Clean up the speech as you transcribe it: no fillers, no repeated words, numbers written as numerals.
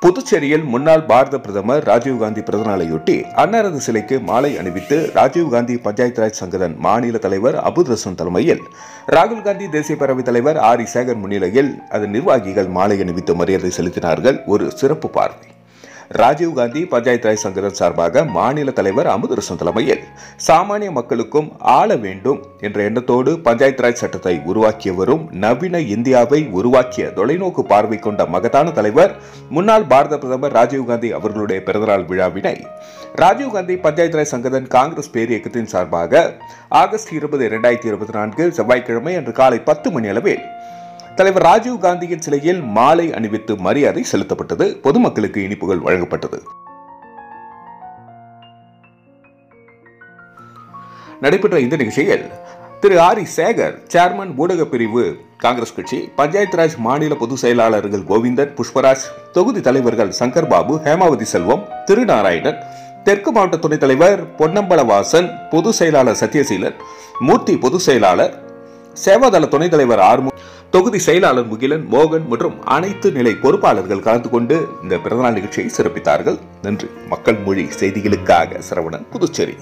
புதுச்சேரியில் முன்னாள் பாரத பிரதமர் ராஜீவ்காந்தி பிறந்தநாளையொட்டி அன்னாரது சிலைக்கு மாலை அணிவித்து ராஜீவ்காந்தி பஞ்சாயத்து ராஜ் சங்கதன் மாநில தலைவர் அபுத் ரசூன் தலைமையில் ராகுல் காந்தி தேசிய பேரவைத் தலைவர் ஆர் சேகர் முன்னிலையில் அதன் நிர்வாகிகள் மாலை அணிவித்து மரியாதை செலுத்தினார்கள். ஒரு சிறப்பு பார்வை. ராஜீவ்காந்தி பஞ்சாயத்து ராஜ் சங்கதன் சார்பாக மாநில தலைவர் அபுத் ரசூன் தலைமையில் சாமானிய மக்களுக்கும் ஆள வேண்டும் என்ற எண்ணத்தோடு பஞ்சாயத்து ராஜ் சட்டத்தை உருவாக்கியவரும் நவீன இந்தியாவை உருவாக்கிய தொலைநோக்கு பார்வை கொண்ட மகத்தான தலைவர் முன்னாள் பாரத பிரதமர் ராஜீவ்காந்தி அவர்களுடைய பிறந்தநாள் விழாவினை ராஜீவ்காந்தி பஞ்சாயத்து ராஜ் சங்கதன் காங்கிரஸ் பேர் இயக்கத்தின் சார்பாக ஆகஸ்ட் 20, 2024 செவ்வாய்க்கிழமை அன்று காலை 10 மணி அளவில் தலைவர் ராஜீவ்காந்தியின் சிலையில் மாலை அணிவித்து மரியாதை செலுத்தப்பட்டது. பொதுமக்களுக்கு இனிப்புகள் வழங்கப்பட்டது. நடைபெற்ற இந்த நிகழ்ச்சியில் திரு ஆர் சேகர், சேர்மன் ஊடக பிரிவு காங்கிரஸ் கட்சி, பஞ்சாயத்து ராஜ் மாநில பொதுச் செயலாளர்கள் கோவிந்தன், புஷ்பராஜ், தொகுதி தலைவர்கள் சங்கர் பாபு, ஹேமாவதி செல்வம், திருநாராயணன், தெற்கு மாவட்ட துணைத் தலைவர் பொன்னம்பலவாசன், பொதுச் செயலாளர் சத்யசீலன், மூர்த்தி பொதுச் செயலாளர், சேவாதள துணைத் தலைவர் ஆர்மு, தொகுதி செயலாளர் முகிலன், மோகன் மற்றும் அனைத்து நிலை பொறுப்பாளர்கள் கலந்து கொண்டு இந்த பிறந்தநாள் நிகழ்ச்சியை சிறப்பித்தார்கள். நன்றி. மக்கள் மொழி செய்திகளுக்காக சரவணன், புதுச்சேரி.